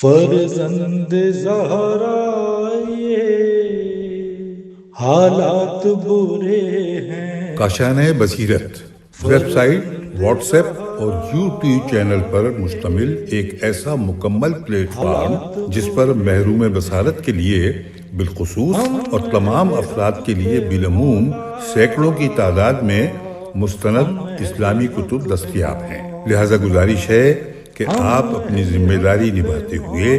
فرزند زہرا یہ حالات برے ہیں۔ کاشانۂ بصیرت ویب سائٹ، واٹس ایپ اور یوٹیوب چینل پر مشتمل ایک ایسا مکمل پلیٹ فارم جس پر محروم بصارت کے لیے بالخصوص اور تمام افراد کے لیے بالعموم سینکڑوں کی تعداد میں مستند اسلامی کتب دستیاب ہیں۔ لہذا گزارش ہے کہ آپ اپنی ذمہ داری نبھاتے ہوئے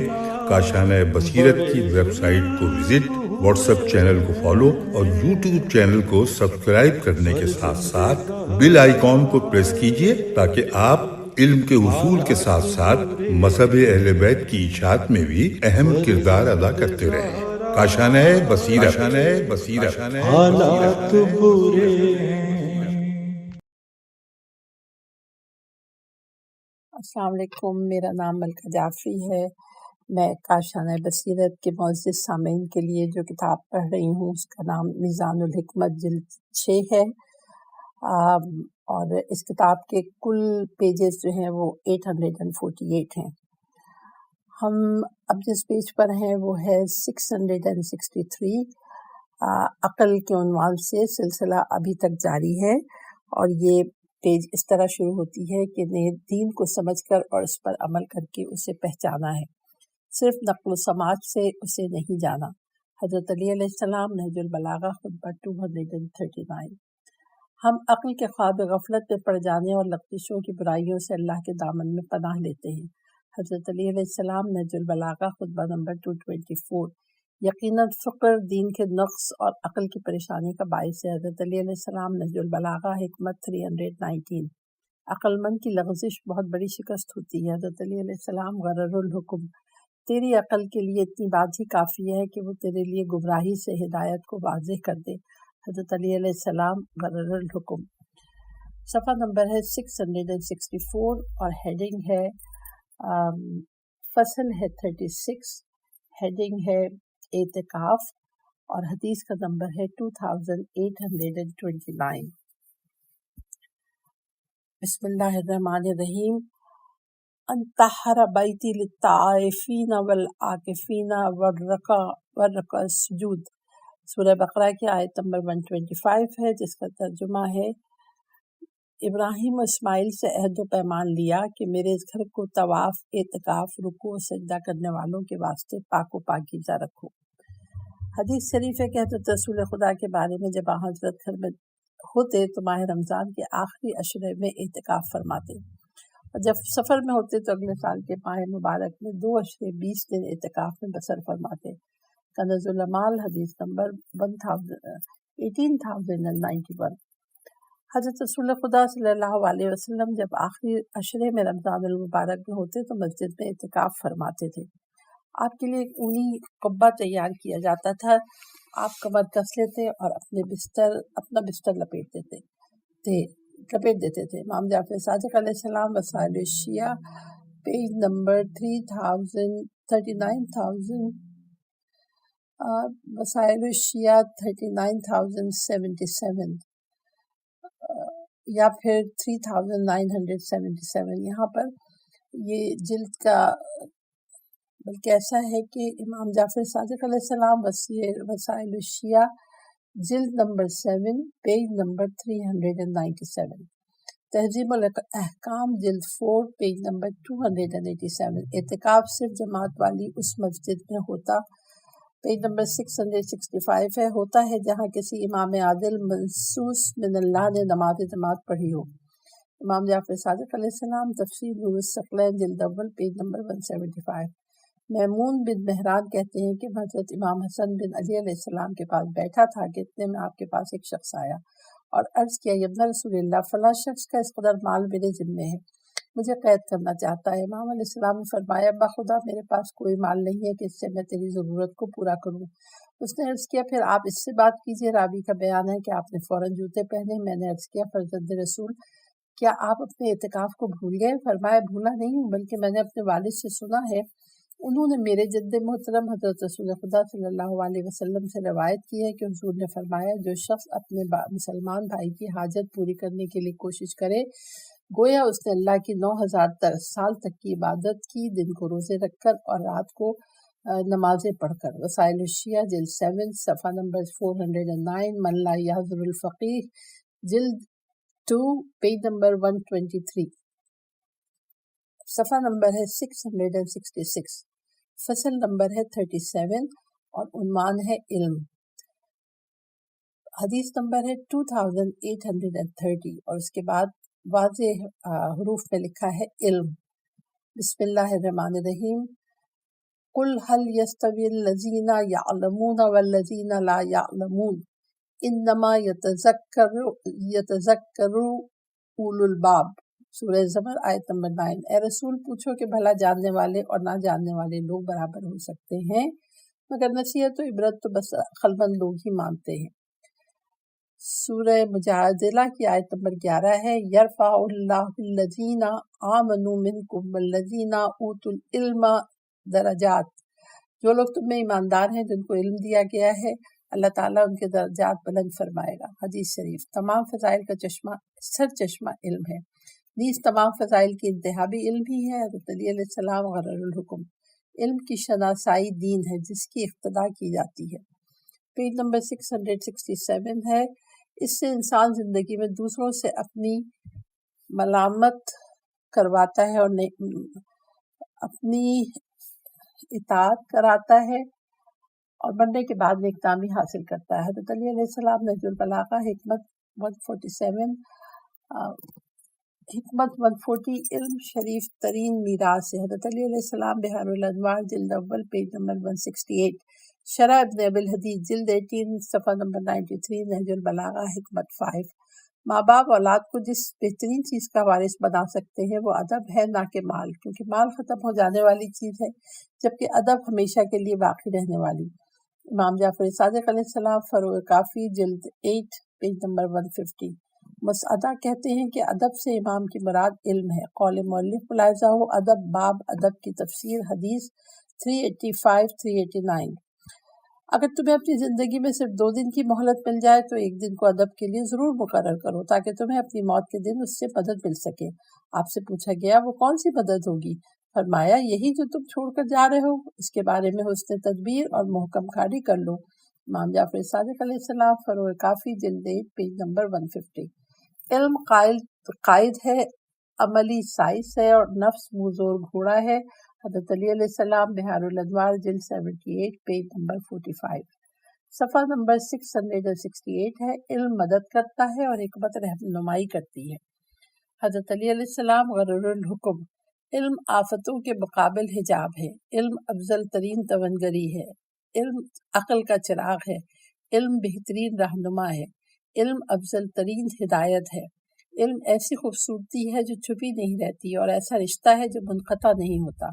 کاشانۂ بصیرت کی ویب سائٹ کو وزٹ، واٹس ایپ چینل کو فالو اور یوٹیوب چینل کو سبسکرائب کرنے کے ساتھ ساتھ بیل آئیکن کو پریس کیجئے تاکہ آپ علم کے حصول کے ساتھ ساتھ مذہب اہل بیت کی اشاعت میں بھی اہم کردار ادا کرتے رہیں۔ کاشانۂ بصیرت۔ حالات برے ہیں۔ السلام علیکم، میرا نام ملکہ جعفری ہے۔ میں کاشانۂ بصیرت کے معزز سامعین کے لیے جو کتاب پڑھ رہی ہوں اس کا نام میزان الحکمت جلد 6 ہے، اور اس کتاب کے کل پیجز جو ہیں وہ 848 ہیں۔ ہم اب جس پیج پر ہیں وہ ہے 663، عقل کے عنوان سے سلسلہ ابھی تک جاری ہے، اور یہ پیج اس طرح شروع ہوتی ہے کہ دین کو سمجھ کر اور اس پر عمل کر کے اسے پہچانا ہے، صرف نقل و سماعت سے اسے نہیں جانا۔ حضرت علی علیہ السلام، نہج البلاغہ، خطبہ 239۔ ہم عقل کے خواب غفلت میں پڑ جانے اور لغزشوں کی برائیوں سے اللہ کے دامن میں پناہ لیتے ہیں۔ حضرت علی علیہ السلام، نہج البلاغہ، خطبہ نمبر 224۔ یقیناً فقر دین کے نقص اور عقل کی پریشانی کا باعث ہے۔ حضرت علی علیہ السلام، نہج البلاغہ، حکمت 319۔ عقل مند کی لغزش بہت بڑی شکست ہوتی ہے۔ حضرت علی علیہ السلام، غرر الحکم، تیری عقل کے لیے اتنی بات ہی کافی ہے کہ وہ تیرے لیے گمراہی سے ہدایت کو واضح کر دے۔ حضرت علی علیہ السلام، غرر الحکم۔ صفحہ نمبر ہے 664 اور ہیڈنگ ہے فصل ہے 36، ہیڈنگ ہے اعتکاف، اور حدیث کا نمبر ہے 2829۔ بسم اللہ الرحمن الرحیم۔ ان طہر بیتی للطائفین والعاکفین والرکع السجود، سورہ بقرہ کی آیت نمبر 125 ہے، جس کا ترجمہ ہے: ابراہیم و اسماعیل سے عہد و پیمان لیا کہ میرے اس گھر کو طواف، اعتکاف، رکوع و سجدہ کرنے والوں کے واسطے پاک و پاکیزہ رکھو۔ حدیث شریف ہے کہ حضرت رسول خدا کے بارے میں جب حضرت گھر میں ہوتے تو ماہ رمضان کے آخری عشرے میں اعتکاف فرماتے، اور جب سفر میں ہوتے تو اگلے سال کے ماہ مبارک میں 2 عشرے 20 دن اعتکاف میں بسر فرماتے۔ کنز العمال، حدیث نمبر 18091۔ حضرت رسول خدا صلی اللہ علیہ وسلم جب آخری عشرے میں رمضان المبارک میں ہوتے تو مسجد میں اعتکاف فرماتے تھے۔ آپ کے لیے ایک اونی قبہ تیار کیا جاتا تھا، آپ کمر کس لیتے اور اپنا بستر لپیٹ دیتے تھے۔ امام جعفر صادق علیہ السلام، وسائل الشیعہ، پیج نمبر 39,000، وسائل الشیعہ 39,077 یا پھر 3977۔ یہاں پر یہ جلد کا بلکہ ایسا ہے کہ امام جعفر صادق علیہ السلام، وسائل الشیعہ، جلد نمبر 7، پیج نمبر 397۔ تہذیب الاحکام، جلد 4، پیج نمبر 287۔ اعتکاف صرف جماعت والی اس مسجد میں ہوتا، پیج نمبر 665 ہے، ہوتا ہے جہاں کسی امام عادل منصوص من اللہ نے نماز جماعت پڑھی ہو۔ امام جعفر صادق علیہ السلام، تفسیر نور الثقلین، جلد اول، پیج نمبر 175۔ میمون بن مہران کہتے ہیں کہ حضرت امام حسن بن علی علیہ السلام کے پاس بیٹھا تھا کہ اتنے میں آپ کے پاس ایک شخص آیا اور عرض کیا: یا ابن رسول اللہ، فلاں شخص کا اس قدر مال میرے ذمے ہے، مجھے قید کرنا چاہتا ہے۔ امام علیہ السلام نے فرمایا: بخدا میرے پاس کوئی مال نہیں ہے کہ اس سے میں تیری ضرورت کو پورا کروں۔ اس نے عرض کیا: پھر آپ اس سے بات کیجیے۔ راوی کا بیان ہے کہ آپ نے فوراً جوتے پہنے۔ میں نے عرض کیا: فرزند رسول، کیا آپ اپنے اعتکاف کو بھول گئے؟ فرمایا: بھولا نہیں ہوں، بلکہ میں نے اپنے والد سے سنا ہے، انہوں نے میرے جد محترم حضرت رسول خدا صلی اللہ علیہ وسلم سے روایت کی ہے کہ حضور نے فرمایا: جو شخص اپنے مسلمان بھائی کی حاجت پوری کرنے کے لیے کوشش کرے گویا اس نے اللہ کی 9000 سال تک کی عبادت کی، دن کو روزے رکھ کر اور رات کو نمازیں پڑھ کر۔ وسائل الشیعہ جلد 7 صفحہ نمبر 409، من لا یحضر الفقیہ جلد 2 پیج نمبر 123، صفحہ نمبر ہے 666، فصل نمبر ہے 37 اور عنوان ہے علم۔ حدیث نمبر ہے 2830 اور اس کے بعد واضح حروف میں لکھا ہے علم۔ بسم اللہ الرحمن الرحیم۔ قل هل يستوي الذين يعلمون والذين لا يعلمون انما يتذكر اولو الباب۔ سورہ زمر آیت نمبر 9۔ اے رسول پوچھو کہ بھلا جاننے والے اور نہ جاننے والے لوگ برابر ہو سکتے ہیں؟ مگر نصیحت و عبرت تو بس عقلمند لوگ ہی مانتے ہیں۔ سورہ مجادلہ کی آیت نمبر 11 ہے، یرفع اللہ الذین آمنوا منکم والذین اوتوا العلم درجات۔ جو لوگ تم میں ایماندار ہیں، جن کو علم دیا گیا ہے، اللہ تعالیٰ ان کے درجات بلند فرمائے گا۔ حدیث شریف۔ تمام فضائل کا چشمہ سر چشمہ علم ہے، نیز تمام فضائل کی انتہا بھی علم ہی ہے۔ حضرت علی علیہ السلام غرر الحکم۔ علم کی شناسائی دین ہے جس کی اقتداء کی جاتی ہے۔ پیج نمبر 667 ہے۔ اس سے انسان زندگی میں دوسروں سے اپنی ملامت کرواتا ہے اور اپنی اطاعت کراتا ہے اور مرنے کے بعد نیک نامی حاصل کرتا ہے۔ حضرت علی علیہ السلام نہج البلاغہ حکمت 147، حکمت 140 علم شریف ترین میراث ہے۔ حضرت علی علیہ السلام بحار الانوار جلد اول پیج نمبر 168، شرح ابن ابی الحدیث جلد 18 صفحہ نمبر 93، نہج البلاغہ حکمت 5۔ ماں باپ اولاد کو جس بہترین چیز کا وارث بنا سکتے ہیں وہ ادب ہے، نہ کہ مال، کیونکہ مال ختم ہو جانے والی چیز ہے جبکہ ادب ہمیشہ کے لیے باقی رہنے والی۔ امام جعفر صادق علیہ السلام فروع کافی جلد 8 پیج نمبر 150۔ مسعدہ کہتے ہیں کہ ادب سے امام کی مراد علم ہے۔ قول مؤلف ملاحظہ ہو ادب باب ادب کی تفسیر حدیث 385-389۔ اگر تمہیں اپنی زندگی میں صرف 2 دن کی مہلت مل جائے تو ایک دن کو ادب کے لیے ضرور مقرر کرو تاکہ تمہیں اپنی موت کے دن اس سے مدد مل سکے۔ آپ سے پوچھا گیا وہ کون سی مدد ہوگی؟ فرمایا یہی جو تم چھوڑ کر جا رہے ہو، اس کے بارے میں حسن تدبیر اور محکم کاری کر لو۔ امام جعفر صادق علیہ السلام فروع کافی جلد 8 پیج نمبر 150۔ علم قائد ہے، عملی سائس ہے اور نفس موزور گھوڑا ہے۔ حضرت علی علیہ السلام بحار الانوار جلد 78 پیج نمبر 45، صفحہ نمبر 668 ہے۔ علم مدد کرتا ہے اور حکمت رہنمائی کرتی ہے۔ حضرت علی علیہ السلام غرر الحکم۔ علم آفتوں کے مقابل حجاب ہے، علم افضل ترین توانگری ہے، علم عقل کا چراغ ہے، علم بہترین رہنما ہے، علم افضل ترین ہدایت ہے، علم ایسی خوبصورتی ہے جو چھپی نہیں رہتی اور ایسا رشتہ ہے جو منقطع نہیں ہوتا۔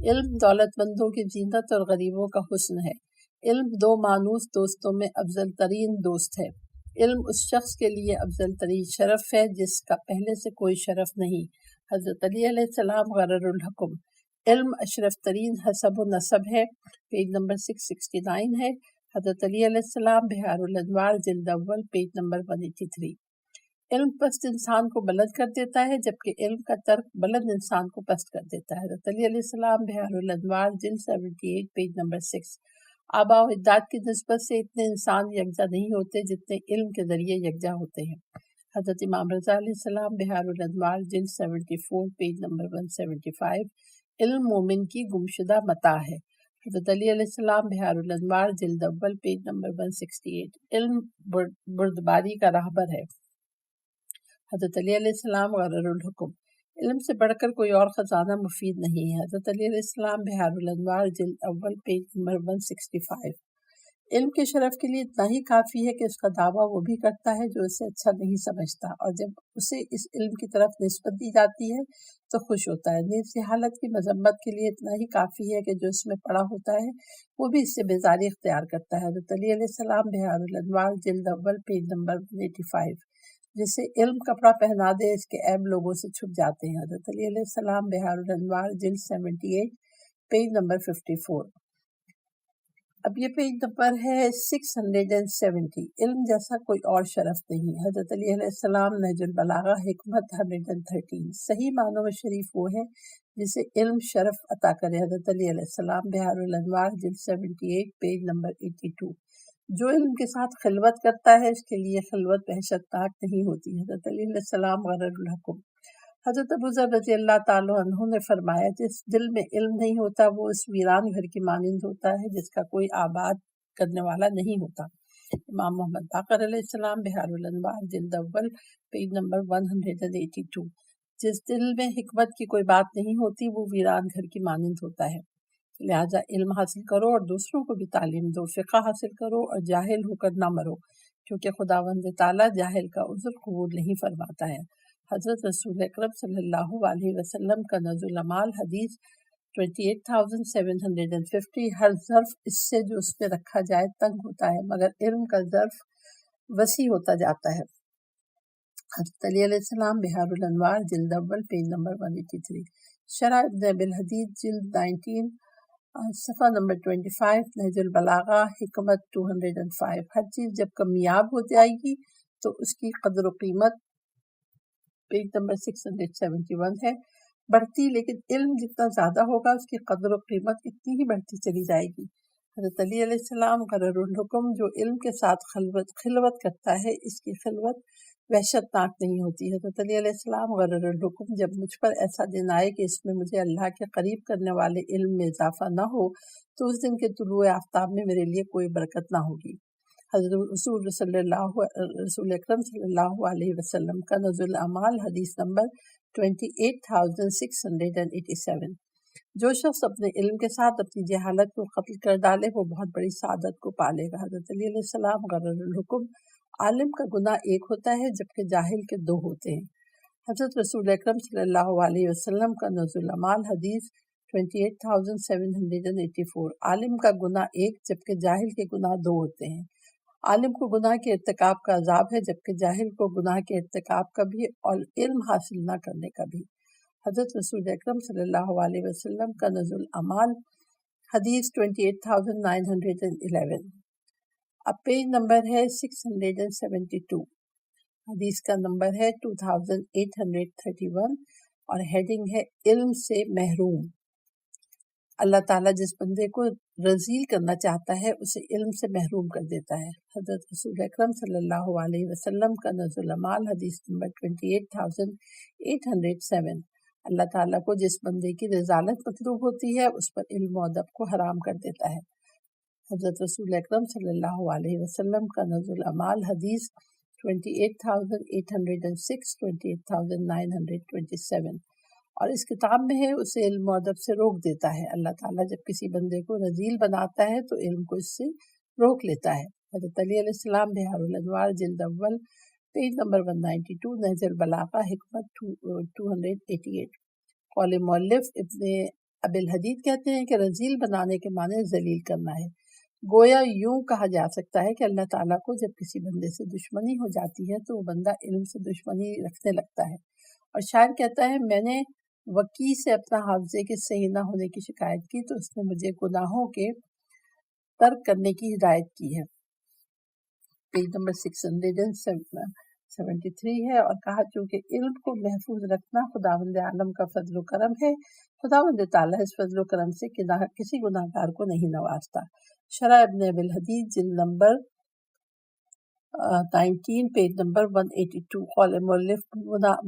علم دولت مندوں کی زینت اور غریبوں کا حسن ہے، علم 2 مانوس دوستوں میں افضل ترین دوست ہے، علم اس شخص کے لیے افضل ترین شرف ہے جس کا پہلے سے کوئی شرف نہیں۔ حضرت علی علیہ السلام غرر الحکم۔ علم اشرف ترین حسب و نسب ہے، پیج نمبر 669 ہے۔ حضرت علی علیہ السلام بحار الانوار جلد اول پیج نمبر 183۔ علم پست انسان کو بلند کر دیتا ہے جبکہ علم کا ترک بلند انسان کو پست کر دیتا ہے۔ حضرت علی علیہ السلام بحار الانوار جلد 78 پیج نمبر 6۔ آباء و اجداد کی نسبت سے اتنے انسان یکجا نہیں ہوتے جتنے علم کے ذریعے یکجا ہوتے ہیں۔ حضرت امام رضا علیہ السلام بحار الانوار جلد 74 پیج نمبر 175۔ علم مومن کی گمشدہ متاع ہے۔ حضرت علی علیہ السلام بحار الانوار جلد اول پیج نمبر 168۔ علم بردباری کا راہبر ہے۔ حضرت علی علیہ السلام غرر الحکم۔ علم سے بڑھ کر کوئی اور خزانہ مفید نہیں ہے۔ حضرت علی علیہ السلام بحار الانوار جلد اول پیج نمبر 165۔ علم کے شرف کے لیے اتنا ہی کافی ہے کہ اس کا دعویٰ وہ بھی کرتا ہے جو اسے اچھا نہیں سمجھتا، اور جب اسے اس علم کی طرف نسبت دی جاتی ہے تو خوش ہوتا ہے۔ نیز جہالت کی مذمت کے لیے اتنا ہی کافی ہے کہ جو اس میں پڑا ہوتا ہے وہ بھی اس سے بیزاری اختیار کرتا ہے۔ حضرت علی علیہ السلام بحار الانوار جلد اول پیج نمبر 185۔ جسے علم کپڑا پہنا دے اس کے عیب لوگوں سے چھپ جاتے ہیں۔ حضرت علی علیہ السلام بحار الانوار جلد 78 پیج نمبر 54۔ اب یہ پیج نمبر ہے 670. علم جیسا کوئی اور شرف نہیں. حضرت علی علیہ السلام نہج البلاغہ حکمت 113. صحیح معنوں میں شریف وہ ہے جسے علم شرف عطا کرے. حضرت علی علیہ السلام بہار الانوار جلد 78 پیج نمبر 82. جو علم کے ساتھ خلوت کرتا ہے اس کے لیے خلوت وحشتناک نہیں ہوتی. حضرت علی علیہ السلام غرر الحکم. حضرت ابو ذر رضی اللہ تعالیٰ عنہ نے فرمایا جس دل میں علم نہیں ہوتا وہ اس ویران گھر کی مانند ہوتا ہے جس کا کوئی آباد کرنے والا نہیں ہوتا. امام محمد باقر علیہ السلام بہار الانوار جلد اول پیج نمبر 182. جس دل میں حکمت کی کوئی بات نہیں ہوتی وہ ویران گھر کی مانند ہوتا ہے. لہٰذا علم حاصل کرو اور دوسروں کو بھی تعلیم دو. فقہ حاصل کرو اور جاہل ہو کر نہ مرو کیونکہ خداوند تعالیٰ جاہل کا عذر قبول نہیں فرماتا ہے. حضرت رسول اکرم صلی اللہ علیہ وسلم کا کنز العمال حدیث 28,750. ہر ظرف اس سے جو اس میں رکھا جائے تنگ ہوتا ہے مگر علم کا ظرف وسیع ہوتا جاتا ہے. حضرت علی علیہ السلام بہار الانوار جلد اول پیج نمبر 183. شرح ابن ابی الحدید جلد 19 صفحہ نمبر 25. نہج البلاغہ حکمت 205. ہر چیز جب کمیاب ہو جائے گی تو اس کی قدر و قیمت پیج نمبر 671 ہے بڑھتی، لیکن علم جتنا زیادہ ہوگا اس کی قدر و قیمت اتنی ہی بڑھتی چلی جائے گی. حضرت علی علیہ السلام غرر الحکم. جو علم کے ساتھ خلوت کرتا ہے اس کی خلوت وحشتناک نہیں ہوتی. حضرت علی علیہ السلام غرر الحکم. جب مجھ پر ایسا دن آئے کہ اس میں مجھے اللہ کے قریب کرنے والے علم میں اضافہ نہ ہو تو اس دن کے طلوع آفتاب میں میرے لیے کوئی برکت نہ ہوگی. حضرت رسول اکرم صلی اللہ علیہ وسلم کا کنز العمال حدیث نمبر 28,687. جو شخص اپنے علم کے ساتھ اپنی جہالت کو قتل کر ڈالے وہ بہت بڑی سعادت کو پالے گا. حضرت علی علیہ السلام غرر الحکم. عالم کا گناہ ایک ہوتا ہے جبکہ جاہل کے دو ہوتے ہیں. حضرت رسول اکرم صلی اللہ علیہ وسلم کا کنز العمال حدیث 28,784. عالم کا گناہ ایک جبکہ جاہل کے گناہ دو ہوتے ہیں. عالم کو گناہ کے ارتکاب کا عذاب ہے جبکہ جاہل کو گناہ کے ارتکاب کا بھی اور علم حاصل نہ کرنے کا بھی. حضرت رسول اکرم صلی اللہ علیہ وسلم کا کنز العمال حدیث 28,911. اب پیج نمبر ہے 672. حدیث کا نمبر ہے 2831 اور ہیڈنگ ہے علم سے محروم. اللہ تعالیٰ جس بندے کو رذیل کرنا چاہتا ہے اسے علم سے محروم کر دیتا ہے. حضرت رسول اکرم صلی اللہ علیہ وسلم کا کنز العمال حدیث نمبر 28,807. اللہ تعالیٰ کو جس بندے کی رضالت مطلوب ہوتی ہے اس پر علم و ادب کو حرام کر دیتا ہے. حضرت رسول اکرم صلی اللہ علیہ وسلم کا کنز العمال حدیث 28,806 28,927. اور اس کتاب میں ہے اسے علم و ادب سے روک دیتا ہے. اللہ تعالیٰ جب کسی بندے کو رذیل بناتا ہے تو علم کو اس سے روک لیتا ہے. حضرت علی علیہ السلام بہار الانوار جلد اول پیج نمبر 192. نہج البلاغہ حکمت 288. قول مؤلف ابن ابی الحدید کہتے ہیں کہ رذیل بنانے کے معنی ذلیل کرنا ہے. گویا یوں کہا جا سکتا ہے کہ اللہ تعالیٰ کو جب کسی بندے سے دشمنی ہو جاتی ہے تو وہ بندہ علم سے دشمنی رکھنے لگتا ہے. اور شاعر کہتا ہے میں نے وکیع سے اپنا حافظے کے صحیح نہ ہونے کی شکایت کی تو اس نے مجھے گناہوں کے ترک کرنے کی ہدایت کی ہے. پیج نمبر 673 ہے اور کہا چونکہ علم کو محفوظ رکھنا خداوند عالم کا فضل و کرم ہے. خداوند تعالیٰ اس فضل و کرم سے کسی گناہ گار کو نہیں نوازتا. شرح ابن ابی الحدید جلد نمبر 19 پیج نمبر 182. قول مؤلف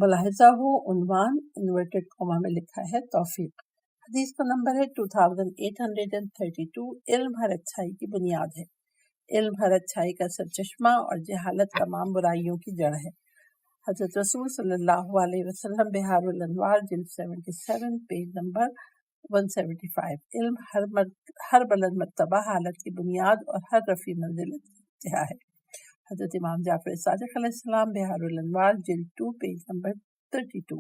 ملاحظہ ہو عنوان انورٹڈ کامہ میں لکھا ہے توفیق. حدیث کا نمبر ہے 2832. علم ہر اچھائی کی بنیاد ہے. علم ہر اچھائی کا سرچشمہ اور جہالت تمام برائیوں کی جڑ ہے. حضرت رسول صلی اللہ علیہ وسلم بہار الانوار جلد 77 پیج نمبر 175. علم ہر بلند مرتبہ حالت کی بنیاد اور ہر رفیع منزلت کی انتہا ہے. حضرت امام جعفر صادق علیہ السلام بہار الانوار جلد 2 پیج نمبر 32.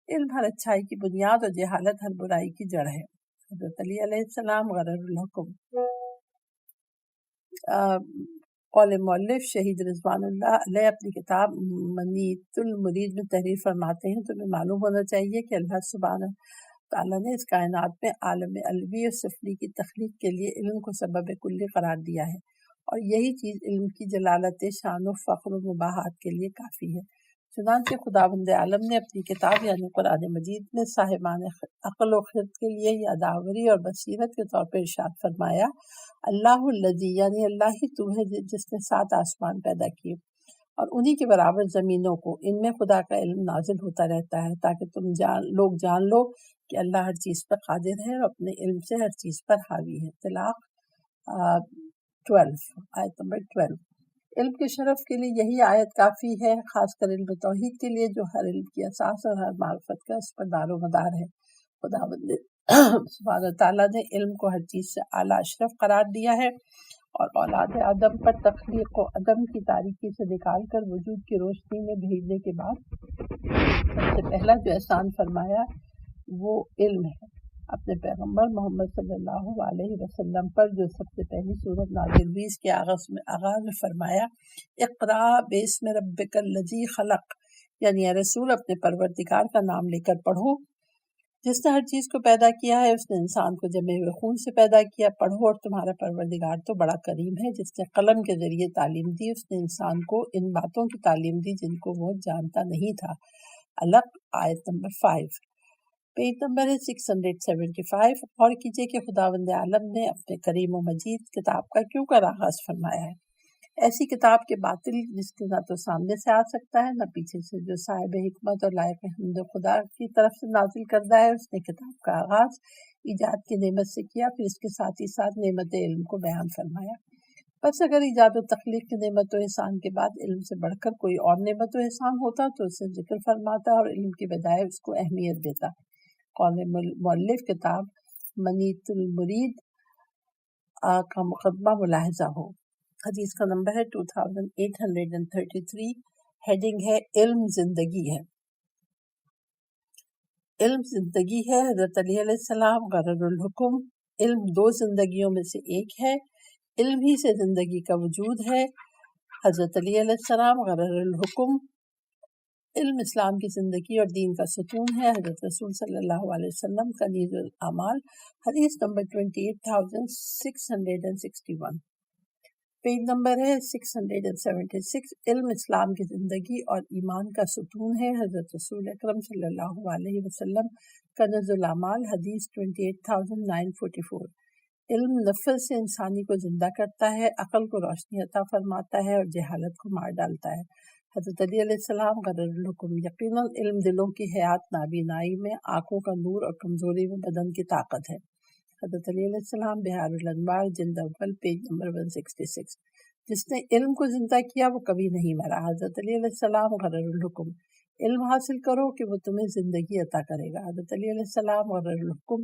علم ہر اچھائی کی بنیاد اور جہالت ہر برائی کی جڑ ہے. حضرت علی علیہ السلام غرر الحکم. قول مؤلف شہید رضوان اللہ علیہ اپنی کتاب منیت المرید میں تحریر فرماتے ہیں. تمہیں معلوم ہونا چاہیے کہ اللہ سبحانہ تعالیٰ نے اس کائنات میں عالم علوی اور سفلی کی تخلیق کے لیے علم کو سبب کلی قرار دیا ہے، اور یہی چیز علم کی جلالت شان و فخر و مباحات کے لیے کافی ہے۔ چنانچہ خداوند عالم نے اپنی کتاب یعنی قرآن مجید میں صاحبان عقل و خرد کے لیے یادآوری اور بصیرت کے طور پر ارشاد فرمایا، اللہ الذی، یعنی اللہ ہی تو ہے جس نے 7 آسمان پیدا کیے اور انہی کے برابر زمینوں کو، ان میں خدا کا علم نازل ہوتا رہتا ہے تاکہ لوگ جان لو کہ اللہ ہر چیز پر قادر ہے اور اپنے علم سے ہر چیز پر حاوی ہے۔ طلاق 12، آیت نمبر 12۔ علم کے شرف کے لیے یہی آیت کافی ہے، خاص کر علم توحید کے لیے جو ہر علم کی اساس اور ہر معرفت کا اس پر دار و مدار ہے۔ خداوند سبحانہ تعالیٰ نے علم کو ہر چیز سے اعلیٰ اشرف قرار دیا ہے، اور اولاد آدم پر تخلیق و عدم کی تاریکی سے نکال کر وجود کی روشنی میں بھیجنے کے بعد سب سے پہلا جو احسان فرمایا وہ علم ہے۔ اپنے پیغمبر محمد صلی اللہ علیہ وسلم پر جو سب سے پہلی سورت نازل ہوئی، اس کے آغاز میں فرمایا، اقرا باسم ربک الذی خلق، یعنی اے رسول اپنے پروردگار کا نام لے کر پڑھو جس نے ہر چیز کو پیدا کیا ہے، اس نے انسان کو جمے ہوئے خون سے پیدا کیا، پڑھو اور تمہارا پروردگار تو بڑا کریم ہے جس نے قلم کے ذریعے تعلیم دی، اس نے انسان کو ان باتوں کی تعلیم دی جن کو وہ جانتا نہیں تھا۔ علق، آیت نمبر 5، پیج نمبر ہے 675۔ اور کیجئے کہ خداوند عالم نے اپنے کریم و مجید کتاب کا کیوں کر آغاز فرمایا ہے، ایسی کتاب کے باطل جس کے نہ تو سامنے سے آ سکتا ہے نہ پیچھے سے، جو صاحب حکمت اور لائق حمد خدا کی طرف سے نازل کردہ ہے۔ اس نے کتاب کا آغاز ایجاد کی نعمت سے کیا، پھر اس کے ساتھ ہی ساتھ نعمت علم کو بیان فرمایا۔ بس اگر ایجاد و تخلیق کی نعمت و احسان کے بعد علم سے بڑھ کر کوئی اور نعمت و احسان ہوتا تو اسے ذکر فرماتا اور علم کی بجائے اس کو اہمیت دیتا۔ قول مؤلف کتاب منیت المرید کا مقدمہ ملاحظہ ہو۔ حدیث کا نمبر ہے 2833، ہیڈنگ ہے علم زندگی ہے۔ علم زندگی ہے۔ حضرت علی علیہ السلام غرر الحکم، علم 2 زندگیوں میں سے ایک ہے، علم ہی سے زندگی کا وجود ہے۔ حضرت علی علیہ السلام غرر الحکم، علم اسلام کی زندگی اور دین کا ستون ہے۔ حضرت رسول صلی اللہ علیہ وسلم کنیز الاعمال، حدیث نمبر 28661، پیج نمبر ہے 676۔ علم اسلام کی زندگی اور ایمان کا ستون ہے۔ حضرت رسول اکرم صلی اللہ علیہ وسلم کنز الاعمال، حدیث 28944۔ علم نفس سے انسانی کو زندہ کرتا ہے، عقل کو روشنی عطا فرماتا ہے اور جہالت کو مار ڈالتا ہے۔ حضرت علی علیہ السلام غرر الحکم، یقیناً علم دلوں کی حیات نابینائی میں، آنکھوں کا نور اور کمزوری میں بدن کی طاقت ہے۔ حضرت علی علیہ السلام بحار الانوار، جلد اول، پیج نمبر 166۔ جس نے علم کو زندہ کیا وہ کبھی نہیں مرا۔ حضرت علی علیہ السلام غرر الحکم، علم حاصل کرو کہ وہ تمہیں زندگی عطا کرے گا۔ حضرت علی علیہ السلام غرر الحکم،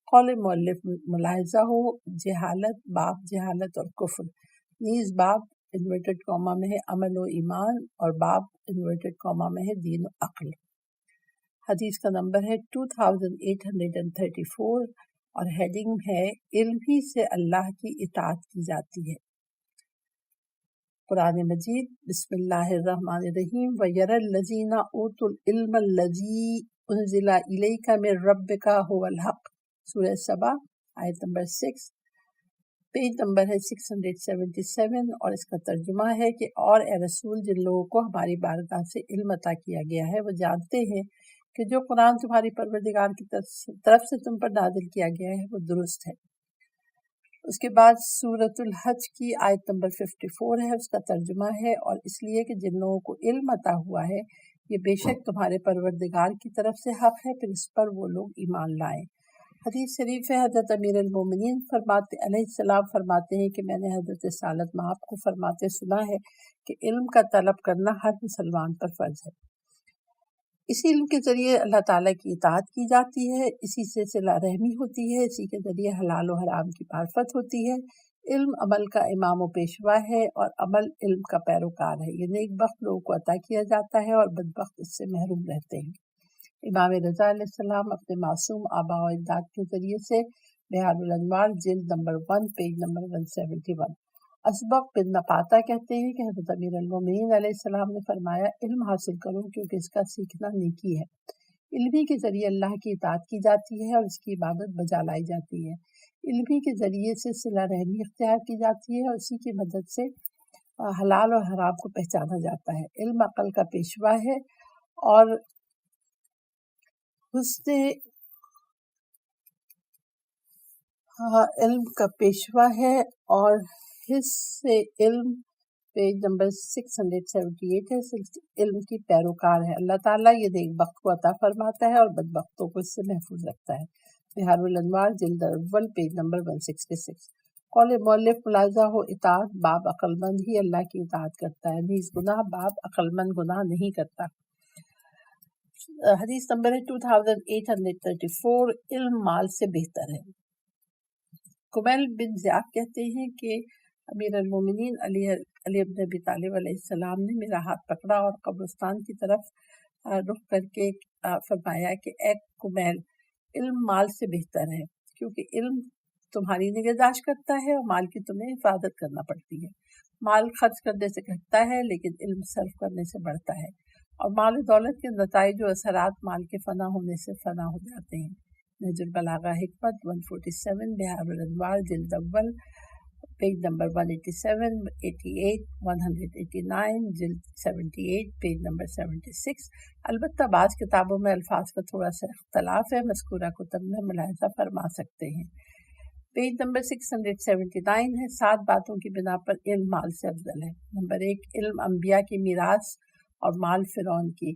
قول مؤلف ملاحظہ ہو، جہالت، باب جہالت اور کفر، نیز باب انورٹڈ کاما میں ہے عمل و ایمان اور باب انورٹڈ کاما میں ہے دین و عقل۔ حدیث کا نمبر ہے 2834 اور ہیڈنگ ہے علم ہی سے اللہ کی اطاعت کی جاتی ہے۔ قرآن مجید، بسم اللہ الرحمن الرحیم، وَيَرَى الَّذِينَ أُوتُوا الْعِلْمَ الَّذِي أُنزِلَ إِلَيْكَ مِن رَّبِّكَ هُوَ الْحَقُّ، سورہ سبا، آیت نمبر 6، پیج نمبر ہے 677، اور اس کا ترجمہ ہے کہ اور اے رسول جن لوگوں کو ہماری بارگاہ سے علم عطا کیا گیا ہے وہ جانتے ہیں کہ جو قرآن تمہاری پروردگار کی طرف سے تم پر نازل کیا گیا ہے وہ درست ہے۔ اس کے بعد سورۃ الحج کی آیت نمبر 54 ہے، اس کا ترجمہ ہے اور اس لیے کہ جن لوگوں کو علم عطا ہوا ہے یہ بے شک تمہارے پروردگار کی طرف سے حق ہے، پھر اس پر وہ لوگ ایمان لائیں۔ حدیث شریف ہے، حضرت امیر المومنین علیہ السلام فرماتے ہیں کہ میں نے حضرت سالت مآب کو فرماتے سنا ہے کہ علم کا طلب کرنا ہر مسلمان پر فرض ہے۔ اسی علم کے ذریعے اللہ تعالیٰ کی اطاعت کی جاتی ہے، اسی سے صلہ رحمی ہوتی ہے، اسی کے ذریعے حلال و حرام کی معرفت ہوتی ہے۔ علم عمل کا امام و پیشوا ہے اور عمل علم کا پیروکار ہے۔ یہ نیک بخت لوگوں کو عطا کیا جاتا ہے اور بدبخت اس سے محروم رہتے ہیں۔ امام رضا علیہ السلام اپنے معصوم آباء و اجداد کے ذریعے سے بحار الانوار، جلد نمبر 1، پیج نمبر 171۔ اسبق بن نپاتا کہتے ہیں کہ حضرت امیر المومنین علیہ السلام نے فرمایا علم حاصل کرو کیونکہ اس کا سیکھنا نیکی ہے۔ علمی کے ذریعے اللہ کی اطاعت کی جاتی ہے اور اس کی عبادت بجا لائی جاتی ہے۔ علمی کے ذریعے سے صلہ رحمی اختیار کی جاتی ہے اور اسی کی مدد سے حلال اور حرام کو پہچانا جاتا ہے۔ علم عقل کا پیشوا ہے اور علم کا پیشوا ہے اور حص علم پیج نمبر 678 ہے، علم کی پیروکار ہے۔ اللہ تعالیٰ یہ نیک بخت کو عطا فرماتا ہے اور بدبختوں کو اس سے محفوظ رکھتا ہے۔ بہار الانوار جلد اول پیج نمبر 166۔ قول مؤلف ملاحظہ ہو، اطاعت باب عقل مند ہی اللہ کی اطاعت کرتا ہے، نیز گناہ باب عقل مند گناہ نہیں کرتا۔ حدیث نمبر ہے 2834، علم مال سے بہتر ہے۔ کمیل بن زیاد کہتے ہیں کہ امیر المومنین علی بن ابی طالب علیہ السلام نے میرا ہاتھ پکڑا اور قبرستان کی طرف رخ کر کے فرمایا کہ اے کمیل، علم مال سے بہتر ہے، کیونکہ علم تمہاری نگہداشت کرتا ہے اور مال کی تمہیں حفاظت کرنا پڑتی ہے۔ مال خرچ کرنے سے گھٹتا ہے لیکن علم صرف کرنے سے بڑھتا ہے، اور مال و دولت کے نتائج و اثرات مال کے فنا ہونے سے فنا ہو جاتے ہیں۔ نہج البلاغہ حکمت 147، بہار الانوار جلد اول پیج نمبر 187، 88، 189، جلد 78، پیج نمبر 76۔ البتہ بعض کتابوں میں الفاظ کا تھوڑا سا اختلاف ہے، مذکورہ کتب میں ملاحظہ فرما سکتے ہیں۔ پیج نمبر 679 ہے، 7 باتوں کی بنا پر علم مال سے افضل ہے۔ نمبر 1، علم انبیاء کی میراث اور مال فرعون کی۔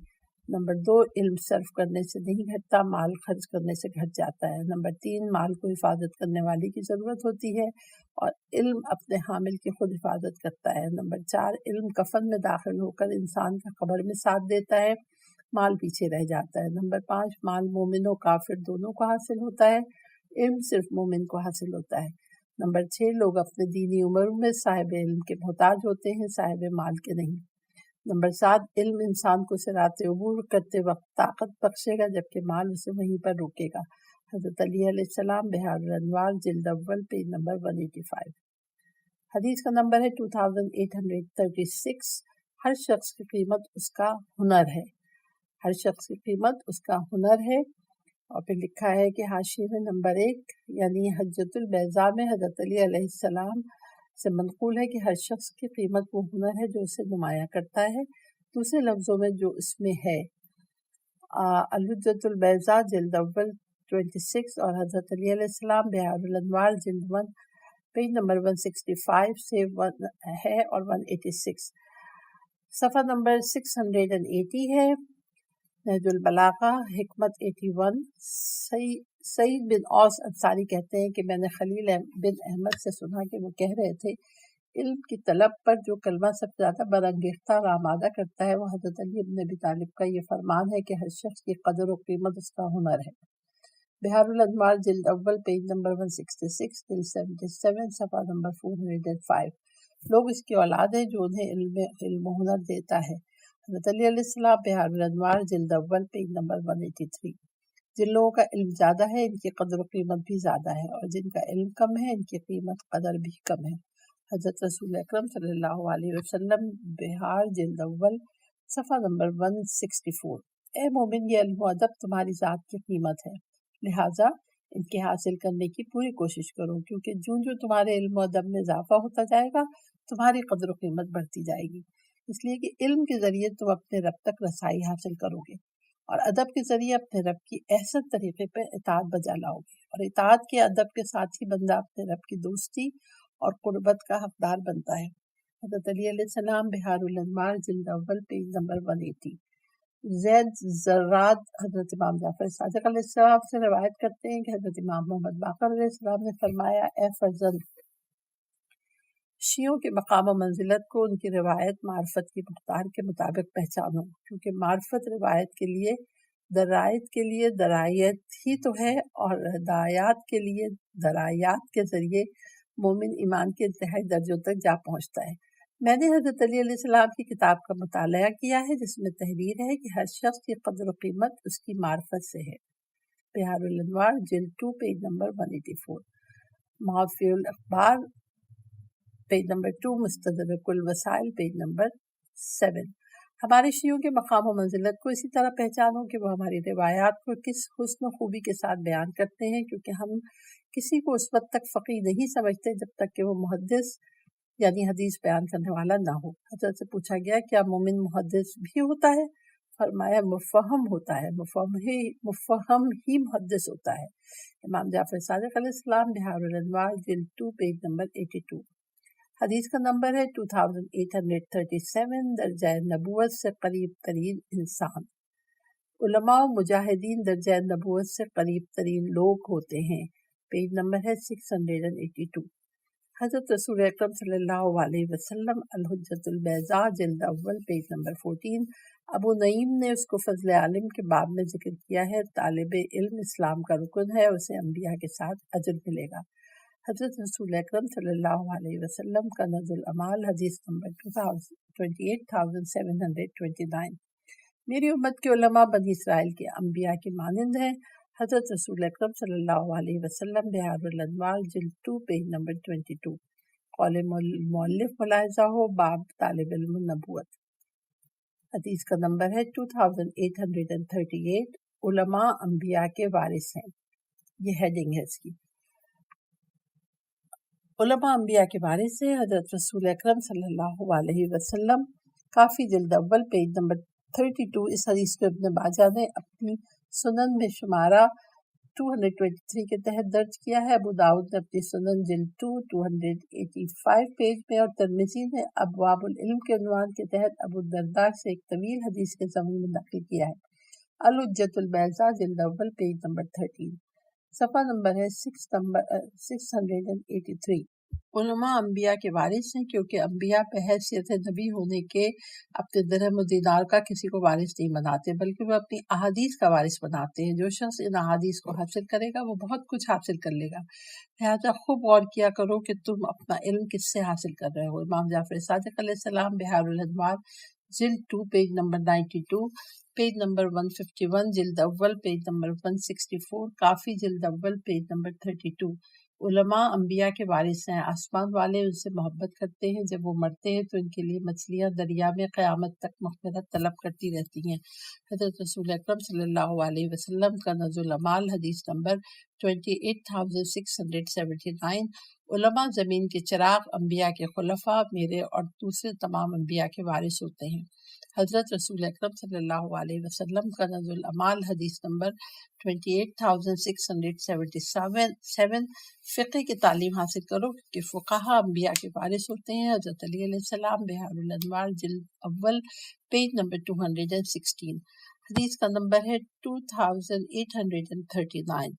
نمبر 2، علم صرف کرنے سے نہیں گھٹتا، مال خرچ کرنے سے گھٹ جاتا ہے۔ نمبر 3، مال کو حفاظت کرنے والے کی ضرورت ہوتی ہے اور علم اپنے حامل کی خود حفاظت کرتا ہے۔ نمبر 4، علم کفن میں داخل ہو کر انسان کا قبر میں ساتھ دیتا ہے، مال پیچھے رہ جاتا ہے۔ نمبر 5، مال مومن و کافر دونوں کو حاصل ہوتا ہے، علم صرف مومن کو حاصل ہوتا ہے۔ نمبر 6، لوگ اپنے دینی امور میں صاحب علم کے محتاج ہوتے ہیں، صاحب مال کے نہیں۔ نمبر 7، علم انسان کو صراط عبور کرتے وقت طاقت بخشے گا جبکہ مال اسے وہیں پر روکے گا۔ حضرت علی علیہ السلام، بہار الانوار جلد اول پیج نمبر 185۔ حدیث کا نمبر ہے 2836۔ ہر شخص کی قیمت اس کا ہنر ہے، ہر شخص کی قیمت اس کا ہنر ہے۔ اور پھر لکھا ہے کہ حاشیے میں نمبر 1 یعنی حجۃ البیضاء میں حضرت علی علیہ السلام سے منقول ہے کہ ہر شخص کی قیمت وہ ہنر ہے جو اسے نمایاں کرتا ہے، دوسرے لفظوں میں جو اس میں ہے۔ الحجۃ البیضاء جلد اول 26 اور حضرت علی علیہ السلام، بہار الانوار جلد 1 پیج نمبر 165 سے 1 ہے اور 186۔ صفحہ نمبر 680 ہے۔ نہج البلاغہ حکمت 81۔ سعید بن اوس انصاری کہتے ہیں کہ میں نے خلیل بن احمد سے سنا کہ وہ کہہ رہے تھے، علم کی طلب پر جو کلمہ سب سے زیادہ برانگیختہ اور آمادہ کرتا ہے وہ حضرت علی بن ابی طالب کا یہ فرمان ہے کہ ہر شخص کی قدر و قیمت اس کا ہنر ہے۔ بہار الانوار جلد اول پیج نمبر 166، جلد 77، صفحہ نمبر 405۔ لوگ اس کی اولاد ہیں جو انہیں علم و ہنر دیتا ہے۔ حضرت علی علیہ السلام، بہار الانوار جلد اول پیج نمبر 183۔ جن لوگوں کا علم زیادہ ہے ان کی قدر و قیمت بھی زیادہ ہے، اور جن کا علم کم ہے ان کی قیمت قدر بھی کم ہے۔ حضرت رسول اکرم صلی اللہ علیہ وسلم، بہار جلد اول صفحہ نمبر 164۔ اے مومن، یہ علم و ادب تمہاری ذات کی قیمت ہے، لہٰذا ان کے حاصل کرنے کی پوری کوشش کرو، کیونکہ جو تمہارے علم و ادب میں اضافہ ہوتا جائے گا تمہاری قدر و قیمت بڑھتی جائے گی، اس لیے کہ علم کے ذریعے تم اپنے رب تک رسائی حاصل کرو گے، اور ادب کے ذریعے اپنے رب کی احسن طریقے پر اطاعت بجا لاؤ گے، اور اطاعت کے ادب کے ساتھ ہی بندہ اپنے رب کی دوستی اور قربت کا حقدار بنتا ہے۔ حضرت علی علیہ السلام، بہار الانوار جلد اول پیج نمبر 180۔ زید زراد حضرت امام جعفر صادق علیہ السلام سے روایت کرتے ہیں کہ حضرت امام محمد باقر علیہ السلام نے فرمایا، اے فرزند، شیعوں کے مقام و منزلت کو ان کی روایت معرفت کی مقدار کے مطابق پہچانو، کیونکہ معرفت روایت کے لیے درایت کے لیے درایت ہی تو ہے، اور ہدایات کے لیے درایات کے ذریعے مومن ایمان کے انتہائی درجوں تک جا پہنچتا ہے۔ میں نے حضرت علی علیہ السلام کی کتاب کا مطالعہ کیا ہے جس میں تحریر ہے کہ ہر شخص کی قدر و قیمت اس کی معرفت سے ہے۔ بہار الانوار جلد 2 پیج نمبر 184۔ معافی الاخبار پیج نمبر 2، مستدرک الوسائل پیج نمبر 7۔ ہمارے شیعوں کے مقام و منزلت کو اسی طرح پہچانو کہ وہ ہماری روایات کو کس حسن و خوبی کے ساتھ بیان کرتے ہیں، کیونکہ ہم کسی کو اس وقت تک فقیہ نہیں سمجھتے جب تک کہ وہ محدث یعنی حدیث بیان کرنے والا نہ ہو۔ حضرت سے پوچھا گیا کیا مومن محدث بھی ہوتا ہے؟ فرمایا مفہم ہوتا ہے، مفہم ہی محدث ہوتا ہے۔ امام جعفر صادق علیہ السلام بہار الانوار جلد 2 پیج نمبر 82۔ حدیث کا نمبر ہے 2837۔ درجہ نبوت سے قریب ترین انسان، علماء و مجاہدین درجہ نبوت سے قریب ترین لوگ ہوتے ہیں، پیج نمبر ہے 682۔ حضرت رسول اکرم صلی اللہ علیہ وسلم الحجۃ البیضاء جلد اول پیج نمبر 14۔ ابو نعیم نے اس کو فضل عالم کے باب میں ذکر کیا ہے۔ طالب علم اسلام کا رکن ہے، اسے انبیاء کے ساتھ اجر ملے گا۔ حضرت رسول اکرم صلی اللہ علیہ وسلم کا کنز الاعمال حدیث نمبر 28729۔ میری امت کے علماء بنی اسرائیل کے انبیاء کے مانند ہیں۔ حضرت رسول اکرم صلی اللہ علیہ وسلم بہار الانوار جلد 2 پیج نمبر 22۔ قول مؤلف ملاحظہ ہو، باب طالب علم النبوت۔ حدیث کا نمبر ہے 2838۔ علماء انبیاء کے وارث ہیں، یہ ہیڈنگ ہے اس کی۔ علماء انبیاء کے وارث ہیں۔ حضرت رسول اکرم صلی اللہ علیہ وسلم کافی جلد اول پیج نمبر 32۔ اس حدیث کو ابن ماجہ نے اپنی سنن میں شمارہ 223 کے تحت درج کیا ہے۔ ابو داؤد نے اپنی سنن جلد 285 پیج میں، اور ترمذی نے ابواب العلم کے عنوان کے تحت ابو الدرداء سے ایک طویل حدیث کے ضمن میں نقل کیا ہے۔ الحجۃ البیضاء جلد اول پیج نمبر 13، صفحہ نمبر ہے 683۔ علماء انبیاء کے وارث ہیں کیونکہ انبیاء بحیثیت نبی ہونے کے اپنے درہم و دینار کا کسی کو وارث نہیں بناتے، بلکہ وہ اپنی احادیث کا وارث بناتے ہیں۔ جو شخص ان احادیث کو حاصل کرے گا وہ بہت کچھ حاصل کر لے گا، لہٰذا خوب غور کیا کرو کہ تم اپنا علم کس سے حاصل کر رہے ہو۔ امام جعفر صادق علیہ السلام بہار الانوار جلد 2 پیج نمبر 92، پیج نمبر 151، جلد اول پیج نمبر 164، کافی جلد اول پیج نمبر 32۔ علماء انبیاء کے وارث ہیں، آسمان والے ان سے محبت کرتے ہیں، جب وہ مرتے ہیں تو ان کے لیے مچھلیاں دریا میں قیامت تک مغفرت طلب کرتی رہتی ہیں۔ حضرت رسول اکرم صلی اللہ علیہ وسلم کا کنز الاعمال حدیث نمبر 28679۔ علماء زمین کے چراغ، انبیاء کے خلفاء میرے اور دوسرے تمام انبیاء کے وارث ہوتے ہیں۔ حضرت رسول اکرم صلی اللہ علیہ وسلم کا کنز الاعمال حدیث نمبر 28677۔ فقہ کی تعلیم حاصل کرو کہ فقہا انبیاء کے وارث ہوتے ہیں۔ حضرت علی علیہ السلام بہار الانوار جلد اول پیج نمبر 216۔ حدیث کا نمبر ہے 2839۔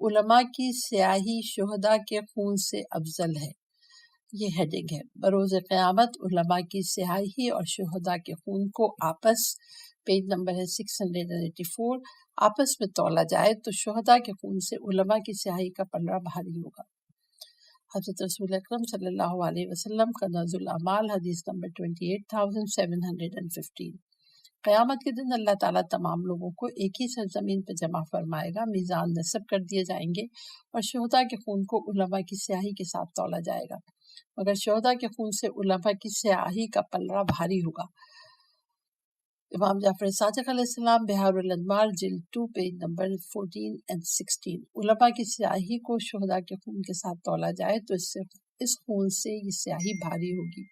علماء کی سیاہی شہداء کے خون سے افضل ہے، یہ ہیڈنگ ہے۔ بروز قیامت علماء کی سیاہی اور شہداء کے خون کو آپس، پیج نمبر ہے 684، آپس میں تولا جائے تو شہداء کے خون سے علماء کی سیاہی کا پلڑا بھاری ہوگا۔ حضرت رسول اکرم صلی اللہ علیہ وسلم کا کنز الاعمال حدیث نمبر 28715۔ قیامت کے دن اللہ تعالیٰ تمام لوگوں کو ایک ہی سرزمین پہ جمع فرمائے گا، میزان نصب کر دیے جائیں گے اور شہداء کے خون کو علماء کی سیاہی کے ساتھ تولا جائے گا، مگر شہداء کے خون سے علماء کی سیاہی کا پلڑا بھاری ہوگا۔ امام جعفر صادق علیہ السلام بہار الانوار جلد 2 پیج نمبر 14 and 16۔ علماء کی سیاہی کو شہداء کے خون کے ساتھ تولا جائے تو اس خون سے یہ سیاہی بھاری ہوگی۔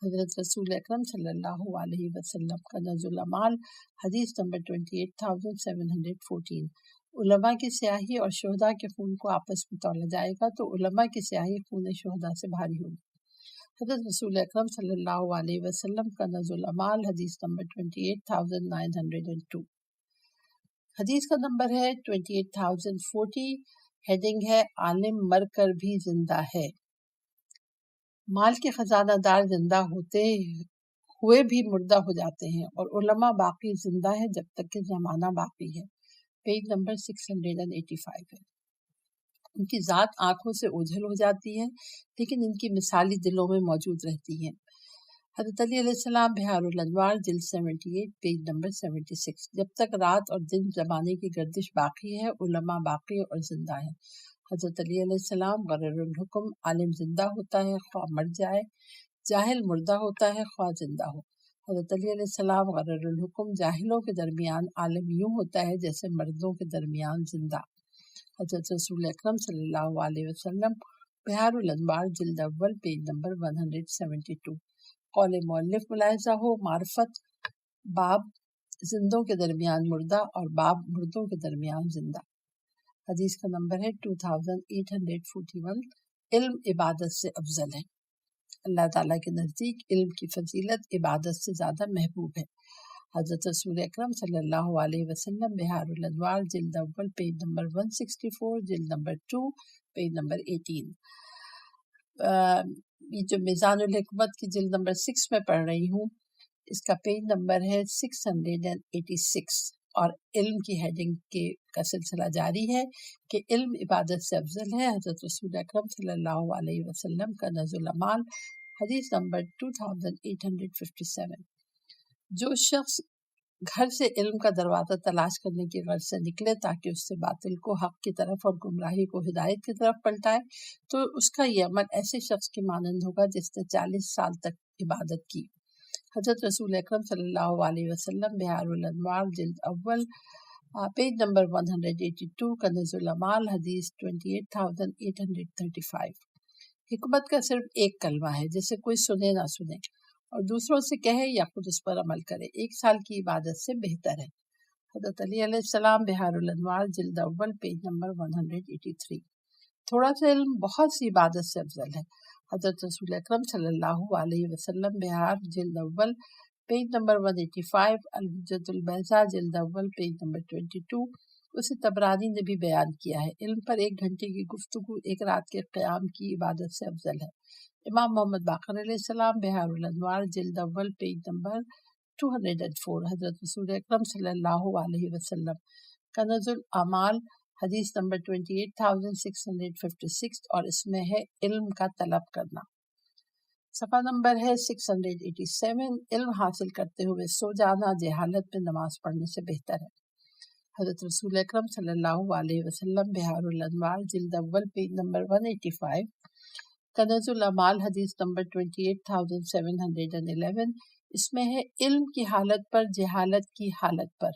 حضرت رسول اکرم صلی اللہ علیہ وسلم کا کنز الاعمال حدیث نمبر 28714۔ علماء کی سیاہی اور شہداء کے خون کو آپس میں تولا جائے گا تو علماء کی سیاہی خون شہداء سے بھاری ہوگی۔ حضرت رسول اکرم صلی اللہ علیہ وسلم کا کنز الاعمال حدیث نمبر 28902۔ حدیث کا نمبر ہے 28040، ہیڈنگ ہے عالم مر کر بھی زندہ ہے۔ مال کے خزانہ دار زندہ ہوئے بھی مردہ ہو جاتے ہیں، اور علماء باقی زندہ ہے جب تک کہ زمانہ باقی ہے، پیج نمبر 685 ہے۔ ان کی ذات آنکھوں سے اوجھل ہو جاتی ہے لیکن ان کی مثالی دلوں میں موجود رہتی ہے۔ حضرت علی علیہ السلام بہار الانوار جلد 78 پیج نمبر 76۔ جب تک رات اور دن زمانے کی گردش باقی ہے علماء باقی اور زندہ ہیں۔ حضرت علی علیہ السلام غرر الحکم، عالم زندہ ہوتا ہے خواہ مر جائے، جاہل مردہ ہوتا ہے خواہ زندہ ہو۔ حضرت علی علیہ السلام غرر الحکم، جاہلوں کے درمیان عالم یوں ہوتا ہے جیسے مردوں کے درمیان زندہ۔ حضرت رسول اکرم صلی اللہ علیہ وسلم، بہار الانوار جلد اول پیج نمبر 172۔ قول مؤلف ملاحظہ ہو، معرفت باب زندوں کے درمیان مردہ اور باب مردوں کے درمیان زندہ۔ حدیث کا نمبر ہے 2841۔ علم عبادت سے افضل ہے۔ اللہ تعالیٰ کے نزدیک علم کی فضیلت عبادت سے زیادہ محبوب ہے۔ حضرت رسول اکرم صلی اللہ علیہ وسلم، بہار الانوار جلد اول پیج نمبر 164، جلد نمبر 2 پیج نمبر 18۔ یہ جو میزان الحکمت کی جلد نمبر 6 میں پڑھ رہی ہوں، اس کا پیج نمبر ہے 686، اور علم کی ہیڈنگ کا سلسلہ جاری ہے کہ علم عبادت سے افضل ہے۔ حضرت رسول اکرم صلی اللہ علیہ وسلم کا کنز الاعمال، حدیث نمبر 2857۔ جو شخص گھر سے علم کا دروازہ تلاش کرنے کی غرض سے نکلے تاکہ اس سے باطل کو حق کی طرف اور گمراہی کو ہدایت کی طرف پلٹائے، تو اس کا یہ عمل ایسے شخص کی مانند ہوگا جس نے 40 سال تک عبادت کی۔ حضرت رسول اکرم صلی اللہ علیہ وسلم، بہار الانوار جلد اول پیج نمبر 182، کنز الاعمال، حدیث 28835۔ حکمت کا صرف ایک کلمہ ہے جسے کوئی سنے نہ سنے اور دوسروں سے کہے یا خود اس پر عمل کرے، 1 سال کی عبادت سے بہتر ہے۔ حضرت علی علیہ السلام، بہار الانوار جلد اول پیج نمبر 183۔ تھوڑا سا علم بہت سی عبادت سے افضل ہے۔ حضرت رسول اکرم صلی اللہ علیہ وسلم، بہار جلد اول پیج نمبر 185، الحجۃ البیضاء جلد اول پیج نمبر 22، اسے طبرانی نے بھی بیان کیا ہے۔ علم پر 1 گھنٹے کی گفتگو 1 رات کے قیام کی عبادت سے افضل ہے۔ امام محمد باقر علیہ السلام، بہار الانوار جلد اول پیج نمبر 204، حضرت رسول اکرم صلی اللہ علیہ وسلم، کنز الاعمال، حدیث نمبر 28656، اور اس میں ہے علم کا طلب کرنا۔ صفحہ نمبر ہے 687۔ علم حاصل کرتے ہوئے سو جانا جہالت میں نماز پڑھنے سے بہتر ہے۔ حضرت رسول اکرم صلی اللہ علیہ وسلم، بہار الانوار جلد اول پیج نمبر 185، کنز الاعمال، حدیث نمبر 28711، اس میں ہے علم کی حالت پر جہالت کی حالت پر،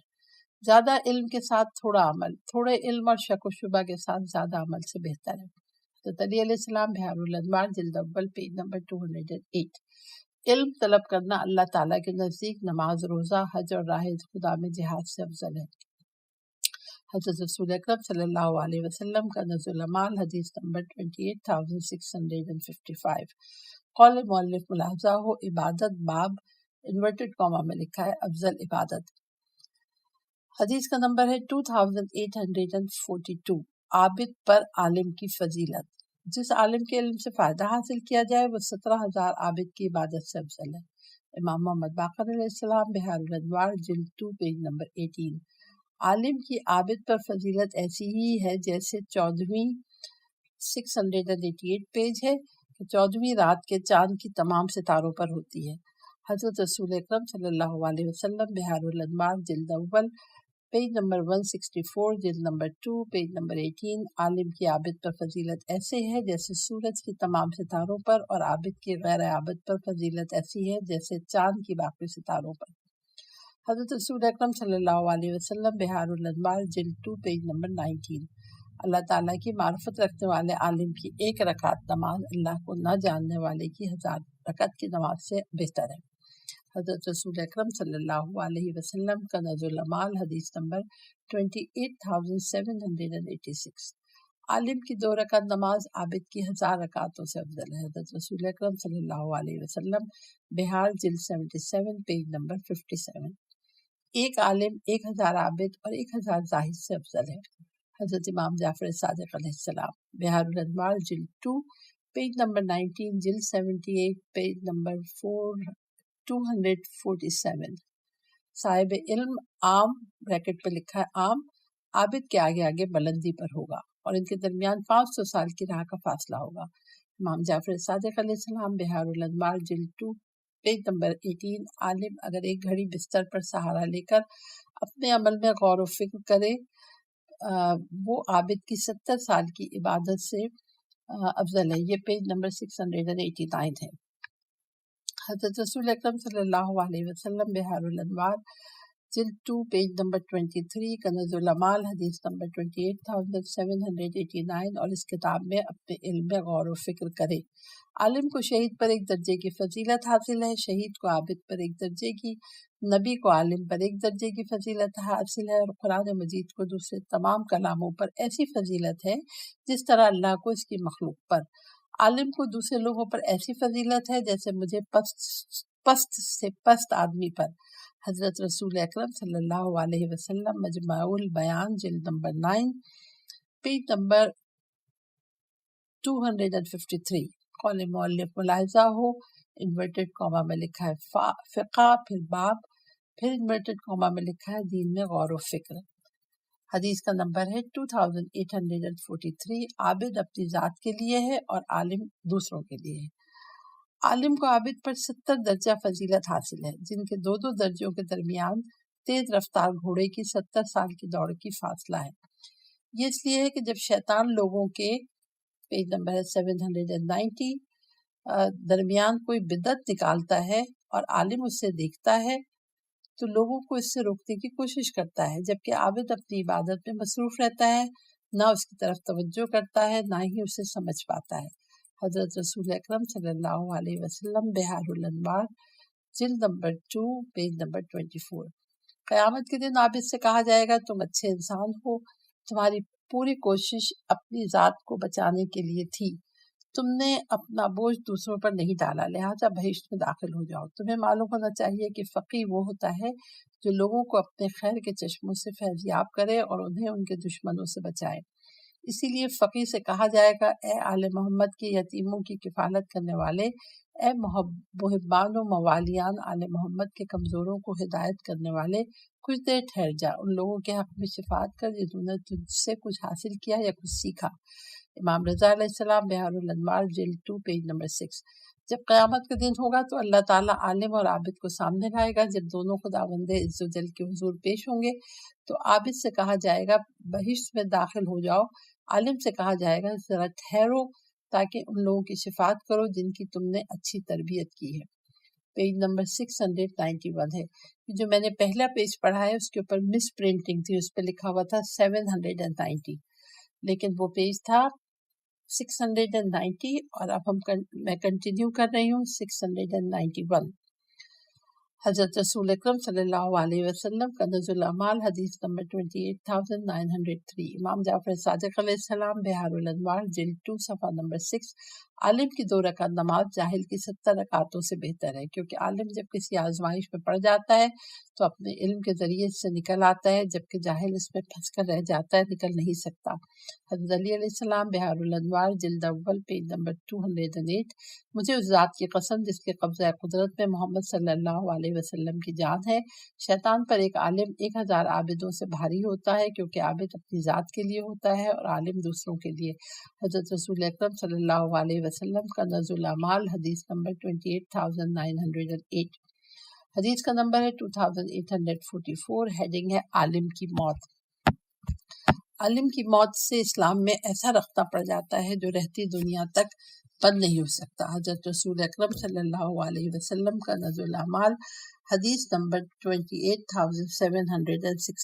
زیادہ علم کے ساتھ تھوڑا عمل، تھوڑے علم اور شک و شبہ کے ساتھ زیادہ عمل سے بہتر ہے۔ حضرت علی علیہ السلام، بہار الانوار جلد اول پیج نمبر 208۔ علم طلب کرنا اللہ تعالیٰ کے نزدیک نماز، روزہ، حج اور راہ خدا میں جہاد سے افضل ہے۔ حضرت رسول اکرم صلی اللہ علیہ وسلم کا کنز الاعمال، حدیث نمبر 28655۔ قول مؤلف ملاحظہ ہو، عبادت باب انورٹڈ کاما میں لکھا ہے افضل عبادت۔ حدیث کا نمبر ہے 2842۔ عابد پر عالم کی فضیلت، جس عالم کے علم سے فائدہ حاصل کیا جائے وہ 17,000 عابد کی عبادت سے افضل ہے۔ امام محمد باقر علیہ السلام، بہار الانوار جلد 2 پیج نمبر 18۔ عالم کی عابد پر فضیلت ایسی ہی ہے جیسے 14ویں 688 پیج ہے کہ 14ویں رات کے چاند کی تمام ستاروں پر ہوتی ہے۔ حضرت رسول اکرم صلی اللہ علیہ وسلم، بہار الانوار جلد اول پیج نمبر 164، جلد نمبر 2 پیج نمبر 18۔ عالم کی عابد پر فضیلت ایسے ہے جیسے سورج کی تمام ستاروں پر، اور عابد کی غیر عابد پر فضیلت ایسی ہے جیسے چاند کی باقی ستاروں پر۔ حضرت رسول اکرم صلی اللہ علیہ وسلم، بہار الانوار جلد 2 پیج نمبر 19۔ اللہ تعالیٰ کی معرفت رکھنے والے عالم کی 1 رکعت نماز اللہ کو نہ جاننے والے کی 1000 رکعت کی نماز سے بہتر ہے۔ حضرت رسول اکرم صلی اللہ علیہ وسلم، کنز الاعمال، حدیث نمبر 28786۔ عالم کی 2 رکعت نماز عابد کی 1000 رکعتوں سے افضل ہے۔ حضرت رسول اکرم صلی اللہ علیہ وسلم، بہار جلد 77 پیج نمبر 57۔ 1 عالم 1000 عابد اور 1000 زاہد سے افضل ہے۔ حضرت امام جعفر صادق علیہ السلام، بہار الانوار جلد 2 پیج نمبر 19، جلد 78 پیج نمبر 247۔ صاحب علم عام بریکٹ پہ لکھا ہے عام، عابد کے آگے آگے بلندی پر ہوگا اور ان کے درمیان 500 سال کی راہ کا فاصلہ ہوگا۔ امام جعفر صادق علیہ السلام، بہار الانوار جلد 2 پیج نمبر 18۔ عالم اگر 1 گھڑی بستر پر سہارا لے کر اپنے عمل میں غور و فکر کرے وہ عابد کی 70 سال کی عبادت سے افضل ہے۔ یہ پیج نمبر 689 ہے۔ حضرت رسول اکرم صلی اللہ علیہ وسلم بحار الانوار جلد 2 پیج نمبر 23 کنز العمال حدیث نمبر 28789 اور اس کتاب میں اپنے علم میں غور و فکر کرے۔ عالم کو شہید پر ایک درجے کی فضیلت حاصل ہے، شہید کو عابد پر ایک درجے کی، نبی کو عالم پر ایک درجے کی فضیلت حاصل ہے، اور قرآن مجید کو دوسرے تمام کلاموں پر ایسی فضیلت ہے جس طرح اللہ کو اس کی مخلوق پر۔ عالم کو دوسرے لوگوں پر ایسی فضیلت ہے جیسے مجھے پست سے پست آدمی پر۔ حضرت رسول اکرم صلی اللہ علیہ وسلم مجمع البیان جلد نمبر 9 پیج نمبر 253۔ قول مؤلف ملاحظہ ہو، انورٹڈ کامہ میں لکھا ہے فقہ، پھر باب، پھر انورٹڈ کامہ میں لکھا ہے دین میں غور و فکر۔ حدیث کا نمبر ہے 2843۔ عابد اپنی ذات کے لیے ہے اور عالم دوسروں کے لیے ہے۔ عالم کو عابد پر 70 درجہ فضیلت حاصل ہے، جن کے دو درجوں کے درمیان تیز رفتار گھوڑے کی 70 سال کی دوڑ کی فاصلہ ہے۔ یہ اس لیے ہے کہ جب شیطان لوگوں کے پیج نمبر 790 درمیان کوئی بدعت نکالتا ہے اور عالم اس سے دیکھتا ہے تو لوگوں کو اس سے روکنے کی کوشش کرتا ہے، جبکہ عابد اپنی عبادت میں مصروف رہتا ہے، نہ اس کی طرف توجہ کرتا ہے، نہ ہی اسے سمجھ پاتا ہے۔ حضرت رسول اکرم صلی اللہ علیہ وسلم بحار الانوار جلد نمبر 2 پیج نمبر 24۔ قیامت کے دن عابد سے کہا جائے گا تم اچھے انسان ہو، تمہاری پوری کوشش اپنی ذات کو بچانے کے لیے تھی، تم نے اپنا بوجھ دوسروں پر نہیں ڈالا، لہٰذا بہشت میں داخل ہو جاؤ۔ تمہیں معلوم ہونا چاہیے کہ فقی وہ ہوتا ہے جو لوگوں کو اپنے خیر کے چشموں سے فیضیاب کرے اور انہیں ان کے دشمنوں سے بچائے۔ اسی لیے فقی سے کہا جائے گا اے آل محمد کے یتیموں کی کفالت کرنے والے، اے محبان و موالیان آل محمد کے کمزوروں کو ہدایت کرنے والے، کچھ دیر ٹھہر جا، ان لوگوں کے حق میں شفاعت کر جنہوں نے تجھ سے کچھ حاصل کیا یا کچھ سیکھا۔ امام رضا علیہ السلام بحار الانوار جلد 2 پیج نمبر 6۔ جب قیامت کا دن ہوگا تو اللہ تعالیٰ عالم اور عابد کو سامنے لائے گا۔ جب دونوں خداوند عز و جل کے حضور پیش ہوں گے تو عابد سے کہا جائے گا بہشت میں داخل ہو جاؤ، عالم سے کہا جائے گا ذرا ٹھہرو تاکہ ان لوگوں کی شفاعت کرو جن کی تم نے اچھی تربیت کی ہے۔ پیج نمبر 691 ہے۔ جو میں نے پہلا پیج پڑھا ہے اس کے اوپر مس پرنٹنگ تھی، اس پہ لکھا ہوا تھا 790، لیکن وہ پیج تھا 690 اور اب میں کنٹینیو کر رہی ہوں 691۔ حضرت رسول اکرم صلی اللہ علیہ وسلم کنز العمال حدیث نمبر 28903۔ امام جعفر صادق علیہ السلام بحار الانوار جلد 2 صفحہ نمبر 6۔ عالم کی 2 رکعت نماز جاہل کی 70 رکعتوں سے بہتر ہے، کیونکہ عالم جب کسی آزمائش میں پڑ جاتا ہے تو اپنے علم کے ذریعے اس سے نکل آتا ہے، جبکہ جاہل اس میں پھنس کر رہ جاتا ہے، نکل نہیں سکتا۔ حضرت علی علیہ السلام بحار الانوار جلد اول پیج نمبر 208۔ مجھے اس ذات کی قسم جس کے قبضہ قدرت میں محمد صلی اللہ علیہ وسلم کی جان ہے، شیطان پر ایک عالم 1000 عابدوں سے بھاری ہوتا ہے، کیونکہ عابد اپنی ذات کے لیے ہوتا ہے اور عالم دوسروں کے لیے۔ حضرت رسول اکرم صلی اللہ علیہ وسلم کا کنز العمال حدیث نمبر 28908۔ حدیث کا نمبر ہے 2844۔ ہیڈنگ ہے عالم کی موت۔ عالم کی موت سے اسلام میں ایسا رختہ پڑ جاتا ہے جو رہتی دنیا تک بند نہیں ہو سکتا۔ حضرت رسول اکرم صلی اللہ علیہ وسلم کا کنز العمال حدیث نمبر 28761۔